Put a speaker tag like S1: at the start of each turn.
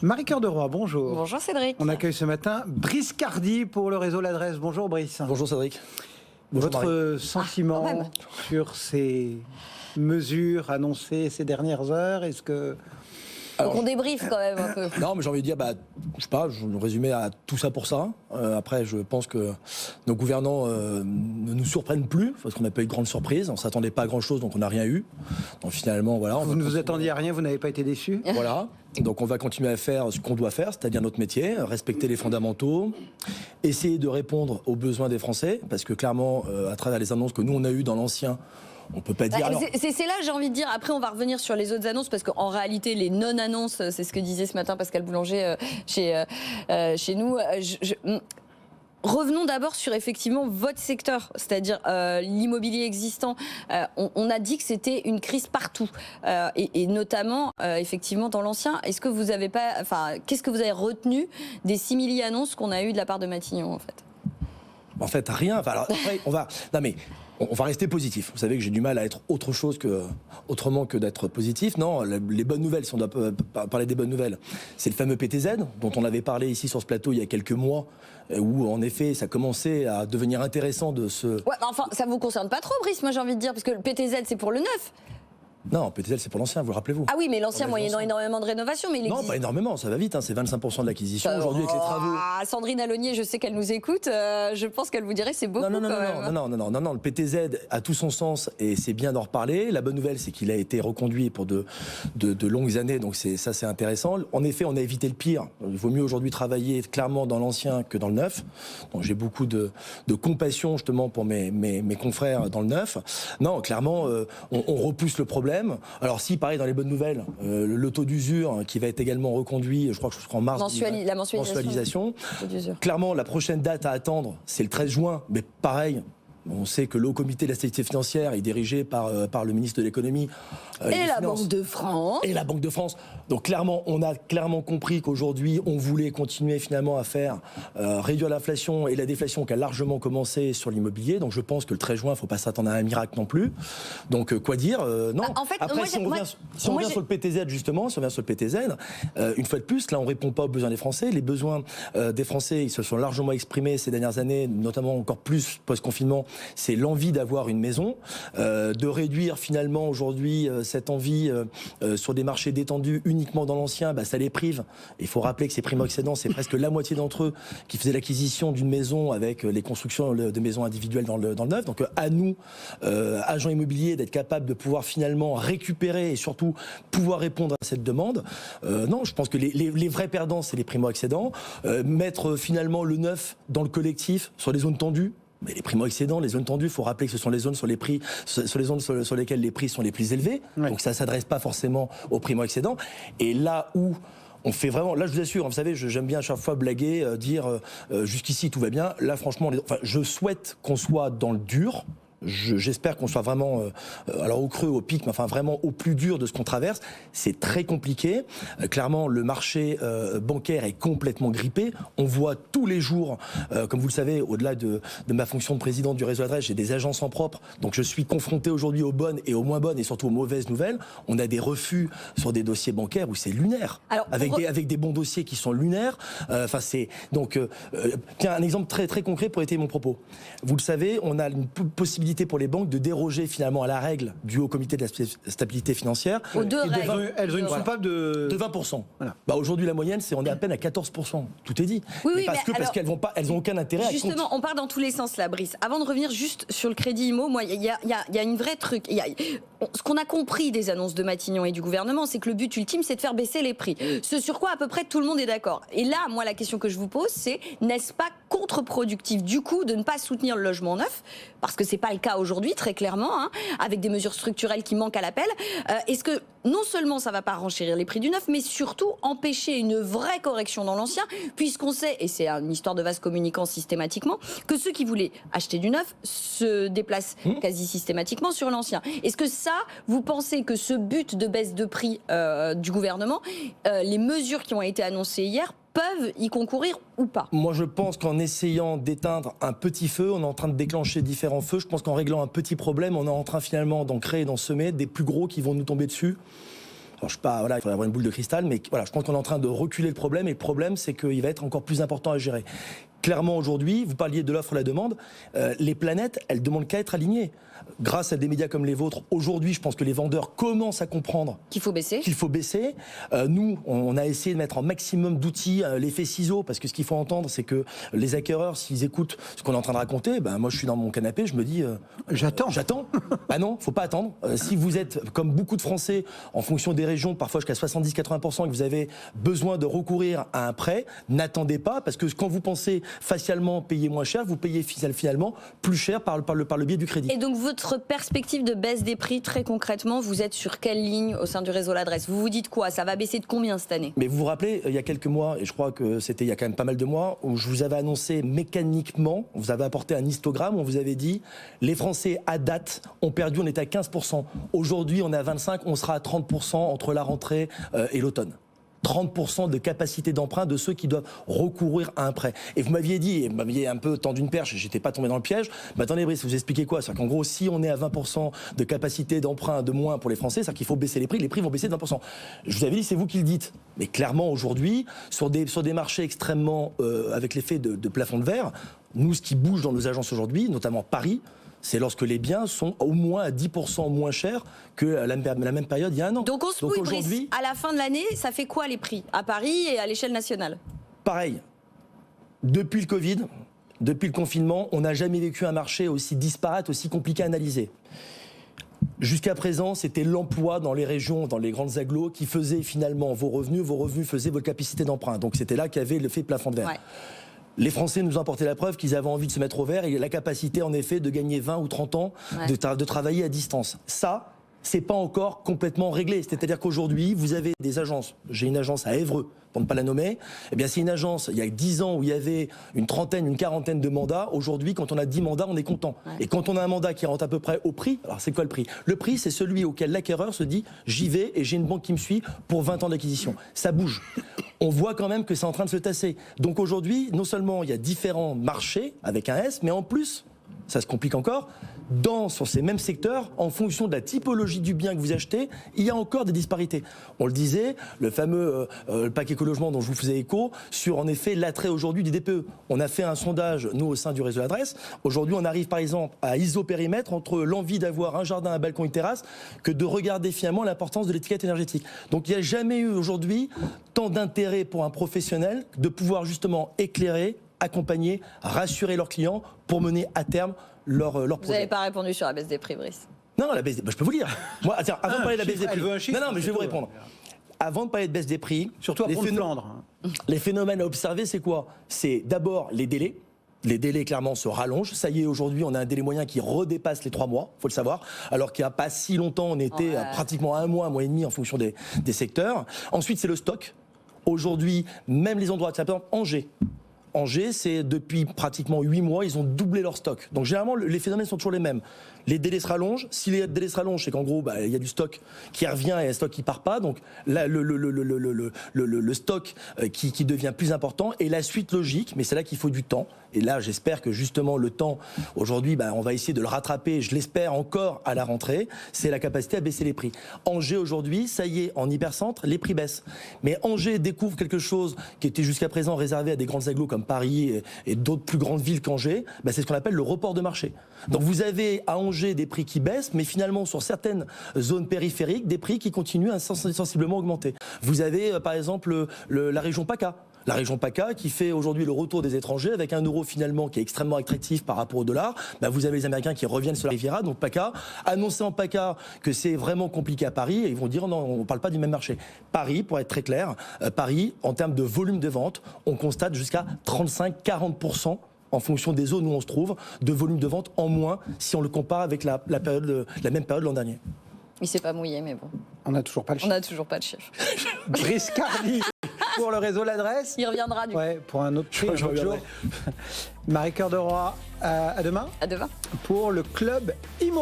S1: Marie-Cœur de Roy, bonjour.
S2: Bonjour Cédric.
S1: On accueille ce matin Brice Cardi pour le réseau L'Adresse. Bonjour Brice.
S3: Bonjour Cédric. Bonjour
S1: Votre sentiment sur ces mesures annoncées ces dernières heures, est-ce que...
S2: Donc on débriefe quand même un peu.
S3: Non, mais j'ai envie de dire, je sais pas, je résumais à tout ça pour ça. Après, je pense que nos gouvernants ne nous surprennent plus, parce qu'on n'a pas eu de grande surprise. On ne s'attendait pas à grand-chose, donc on n'a rien eu. Donc finalement, voilà.
S1: Vous ne vous attendiez à rien, vous n'avez pas été déçus?
S3: Voilà. Donc on va continuer à faire ce qu'on doit faire, c'est-à-dire notre métier, respecter les fondamentaux, essayer de répondre aux besoins des Français, parce que clairement, à travers les annonces que nous on a eues dans l'ancien, on peut pas dire.
S2: C'est là, j'ai envie de dire. Après, on va revenir sur les autres annonces parce qu'en réalité, les non-annonces, c'est ce que disait ce matin Pascal Boulanger chez nous. Revenons d'abord sur effectivement votre secteur, c'est-à-dire l'immobilier existant. On a dit que c'était une crise partout, et notamment effectivement dans l'ancien. Est-ce que vous avez pas, qu'est-ce que vous avez retenu des 6 000 annonces qu'on a eues de la part de Matignon en fait?
S3: En fait, rien. Alors, après, on va rester positif. Vous savez que j'ai du mal à être autrement que d'être positif. Non, les bonnes nouvelles, si on doit parler des bonnes nouvelles, c'est le fameux PTZ, dont on avait parlé ici sur ce plateau il y a quelques mois, où en effet, ça commençait à devenir intéressant de se...
S2: Ouais, enfin, ça vous concerne pas trop, Brice, moi j'ai envie de dire, parce que le PTZ, c'est pour le neuf.
S3: Non, PTZ, c'est pour l'ancien, vous le rappelez-vous?
S2: Ah oui, mais l'ancien moyennant énormément de rénovation. Mais
S3: non, pas énormément, ça va vite, c'est 25% de l'acquisition aujourd'hui avec les travaux.
S2: Sandrine Alonier, je sais qu'elle nous écoute, je pense qu'elle vous dirait c'est beaucoup
S3: non,
S2: quand même.
S3: Non, le PTZ a tout son sens et c'est bien d'en reparler. La bonne nouvelle, c'est qu'il a été reconduit pour de longues années, donc ça c'est intéressant. En effet, on a évité le pire. Il vaut mieux aujourd'hui travailler clairement dans l'ancien que dans le neuf. Donc j'ai beaucoup de compassion justement pour mes confrères dans le neuf. Non, clairement, on repousse le problème. Alors si, pareil, dans les bonnes nouvelles, le taux d'usure qui va être également reconduit, je crois que jusqu'en mars,
S2: la mensualisation.
S3: Clairement, la prochaine date à attendre, c'est le 13 juin, mais pareil. On sait que le Haut Comité de la stabilité financière est dirigé par le ministre de l'économie.
S2: Et la Banque de France.
S3: Et la Banque de France. Donc clairement, on a clairement compris qu'aujourd'hui, on voulait continuer finalement à faire réduire l'inflation et la déflation qui a largement commencé sur l'immobilier. Donc je pense que le 13 juin, il ne faut pas s'attendre à un miracle non plus. Donc quoi dire non.
S2: En fait,
S3: après, si on revient sur le PTZ justement, une fois de plus, là, on ne répond pas aux besoins des Français. Les besoins des Français, ils se sont largement exprimés ces dernières années, notamment encore plus post-confinement. C'est l'envie d'avoir une maison, de réduire finalement aujourd'hui cette envie sur des marchés détendus uniquement dans l'ancien, ça les prive. Il faut rappeler que ces primo-accédants, c'est presque la moitié d'entre eux qui faisaient l'acquisition d'une maison avec les constructions de maisons individuelles dans le neuf. Donc à nous, agents immobiliers, d'être capables de pouvoir finalement récupérer et surtout pouvoir répondre à cette demande. Non, je pense que les vrais perdants, c'est les primo-accédants. Mettre finalement le neuf dans le collectif sur les zones tendues. Mais les primo-accédants, les zones tendues, il faut rappeler que ce sont les zones sur lesquelles les prix sont les plus élevés. Oui. Donc ça ne s'adresse pas forcément aux primo-accédants. Et là où on fait vraiment, là je vous assure, vous savez, j'aime bien à chaque fois blaguer, dire jusqu'ici tout va bien. Là franchement, je souhaite qu'on soit dans le dur. J'espère qu'on soit vraiment, alors au creux, au pic, mais enfin vraiment au plus dur de ce qu'on traverse. C'est très compliqué. Clairement, le marché bancaire est complètement grippé. On voit tous les jours, comme vous le savez, au-delà de ma fonction de président du réseau Adresse, j'ai des agences en propre. Donc je suis confronté aujourd'hui aux bonnes et aux moins bonnes et surtout aux mauvaises nouvelles. On a des refus sur des dossiers bancaires où c'est lunaire. Alors, avec des bons dossiers qui sont lunaires. Tiens, un exemple très, très concret pour étayer mon propos. Vous le savez, on a une possibilité pour les banques de déroger finalement à la règle du Haut Comité de la stabilité financière.
S2: Aux deux règles.
S1: Elles ont une soupape de
S3: 20%.
S1: Voilà.
S3: Aujourd'hui, la moyenne, on est à peine à 14%. Tout est dit.
S2: Oui,
S3: parce qu'elles n'ont aucun intérêt
S2: justement, on part dans tous les sens là, Brice. Avant de revenir juste sur le crédit IMO, moi, il y a une vraie truc. Ce qu'on a compris des annonces de Matignon et du gouvernement, c'est que le but ultime, c'est de faire baisser les prix. Ce sur quoi à peu près tout le monde est d'accord. Et là, moi, la question que je vous pose, c'est n'est-ce pas contre-productif du coup de ne pas soutenir le logement neuf, parce que c'est pas le cas aujourd'hui, très clairement, avec des mesures structurelles qui manquent à l'appel. Est-ce que non seulement ça va pas renchérir les prix du neuf, mais surtout empêcher une vraie correction dans l'ancien, puisqu'on sait, et c'est une histoire de vase communicant systématiquement, que ceux qui voulaient acheter du neuf se déplacent quasi systématiquement sur l'ancien. Est-ce que ça, vous pensez que ce but de baisse de prix du gouvernement, les mesures qui ont été annoncées hier, peuvent y concourir ou pas?
S3: Moi, je pense qu'en essayant d'éteindre un petit feu, on est en train de déclencher différents feux. Je pense qu'en réglant un petit problème, on est en train finalement d'en créer, d'en semer des plus gros qui vont nous tomber dessus. Alors, je sais pas, voilà, il faudrait avoir une boule de cristal, mais voilà, je pense qu'on est en train de reculer le problème, et le problème, c'est qu'il va être encore plus important à gérer. Clairement, aujourd'hui, vous parliez de l'offre et la demande, les planètes, elles demandent qu'à être alignées. Grâce à des médias comme les vôtres, aujourd'hui, je pense que les vendeurs commencent à comprendre
S2: qu'il faut baisser.
S3: Nous, on a essayé de mettre un maximum d'outils, l'effet ciseau, parce que ce qu'il faut entendre, c'est que les acquéreurs, s'ils écoutent ce qu'on est en train de raconter, moi, je suis dans mon canapé, je me dis...
S1: J'attends.
S3: Ah non, faut pas attendre. Si vous êtes, comme beaucoup de Français, en fonction des régions, parfois jusqu'à 70-80%, et que vous avez besoin de recourir à un prêt, n'attendez pas, parce que quand vous pensez facialement payer moins cher, vous payez finalement plus cher par le biais du crédit.
S2: Et donc, votre perspective de baisse des prix, très concrètement, vous êtes sur quelle ligne au sein du réseau L'Adresse? Vous vous dites quoi? Ça va baisser de combien cette année?
S3: Mais vous vous rappelez, il y a quelques mois, et je crois que c'était il y a quand même pas mal de mois, où je vous avais annoncé mécaniquement, vous avez apporté un histogramme, on vous avait dit, les Français à date ont perdu, on était à 15%. Aujourd'hui, on est à 25%, on sera à 30% entre la rentrée et l'automne. 30% de capacité d'emprunt de ceux qui doivent recourir à un prêt. Et vous m'aviez dit, vous m'aviez un peu tendu une perche, j'étais pas tombé dans le piège. Mais attendez Brice, vous expliquez quoi? C'est-à-dire qu'en gros, si on est à 20% de capacité d'emprunt de moins pour les Français, c'est-à-dire qu'il faut baisser les prix vont baisser de 20%. Je vous avais dit, c'est vous qui le dites. Mais clairement, aujourd'hui, sur des marchés extrêmement, avec l'effet de plafond de verre, nous, ce qui bouge dans nos agences aujourd'hui, notamment Paris, c'est lorsque les biens sont au moins à 10% moins chers que la même période il y a un an.
S2: Donc on se mouille, Brice. À la fin de l'année, ça fait quoi les prix à Paris et à l'échelle nationale?
S3: Pareil. Depuis le Covid, depuis le confinement, on n'a jamais vécu un marché aussi disparate, aussi compliqué à analyser. Jusqu'à présent, c'était l'emploi dans les régions, dans les grandes agglos, qui faisait finalement vos revenus faisaient votre capacité d'emprunt. Donc c'était là qu'il y avait l'effet plafond de verre. Ouais. Les Français nous ont apporté la preuve qu'ils avaient envie de se mettre au vert et la capacité, en effet, de gagner 20 ou 30 ans, de travailler à distance. Ça, c'est pas encore complètement réglé. C'est-à-dire qu'aujourd'hui, vous avez des agences. J'ai une agence à Évreux, pour ne pas la nommer. Eh bien, c'est une agence, il y a 10 ans, où il y avait une trentaine, une quarantaine de mandats. Aujourd'hui, quand on a 10 mandats, on est content. Ouais. Et quand on a un mandat qui rentre à peu près au prix, alors c'est quoi le prix? Le prix, c'est celui auquel l'acquéreur se dit « j'y vais et j'ai une banque qui me suit pour 20 ans d'acquisition ». Ça bouge. On voit quand même que c'est en train de se tasser. Donc aujourd'hui, non seulement il y a différents marchés avec un S, mais en plus, ça se complique encore, sur ces mêmes secteurs, en fonction de la typologie du bien que vous achetez, il y a encore des disparités. On le disait, le fameux pack éco-logement dont je vous faisais écho, sur en effet l'attrait aujourd'hui du DPE. On a fait un sondage, nous, au sein du réseau L'Adresse. Aujourd'hui, on arrive par exemple à isopérimètre entre l'envie d'avoir un jardin, un balcon, une terrasse, que de regarder finalement l'importance de l'étiquette énergétique. Donc il n'y a jamais eu aujourd'hui tant d'intérêt pour un professionnel de pouvoir justement éclairer, accompagner, rassurer leurs clients pour mener à terme leur projet.
S2: Vous n'avez pas répondu sur la baisse des prix, Brice.
S3: Non, la baisse des prix, je peux vous dire. Moi, avant de parler de la baisse des prix. Non, mais je vais vous répondre. Avant de parler de baisse des prix,
S1: surtout après Flandre.
S3: Les phénomènes à observer, c'est quoi? C'est d'abord les délais. Les délais, clairement, se rallongent. Ça y est, aujourd'hui, on a un délai moyen qui redépasse les 3 mois, il faut le savoir. Alors qu'il n'y a pas si longtemps, on était à pratiquement 1 mois et demi en fonction des secteurs. Ensuite, c'est le stock. Aujourd'hui, même les endroits, par exemple, Angers, c'est depuis pratiquement 8 mois, ils ont doublé leur stock. Donc généralement, les phénomènes sont toujours les mêmes. Les délais se rallongent. Si les délais se rallongent, c'est qu'en gros, il y a du stock qui revient et un stock qui part pas. Donc là, le stock qui devient plus important. Et la suite logique, mais c'est là qu'il faut du temps. Et là, j'espère que justement le temps, aujourd'hui, on va essayer de le rattraper, je l'espère encore à la rentrée, c'est la capacité à baisser les prix. Angers, aujourd'hui, ça y est, en hypercentre, les prix baissent. Mais Angers découvre quelque chose qui était jusqu'à présent réservé à des grandes agglos comme Paris et d'autres plus grandes villes qu'Angers, c'est ce qu'on appelle le report de marché. Donc vous avez à Angers des prix qui baissent, mais finalement sur certaines zones périphériques, des prix qui continuent à sensiblement augmenter. Vous avez par exemple la région PACA. La région PACA qui fait aujourd'hui le retour des étrangers avec un euro finalement qui est extrêmement attractif par rapport au dollar. Vous avez les Américains qui reviennent sur la Riviera, donc PACA, annoncer en PACA que c'est vraiment compliqué à Paris et ils vont dire non, on ne parle pas du même marché. Paris, pour être très clair, Paris, en termes de volume de vente, on constate jusqu'à 35-40% en fonction des zones où on se trouve, de volume de vente en moins si on le compare avec la même période l'an dernier.
S2: Il s'est pas mouillé, mais bon.
S1: On n'a toujours pas le chiffre.
S2: On n'a toujours pas de chiffre.
S1: Brice Cardi pour le réseau L'Adresse.
S2: Il reviendra du coup.
S1: Ouais, pour un autre prix, un autre jour. Marie-Cœur de Roy, à demain.
S2: À demain.
S1: Pour le Club Immo.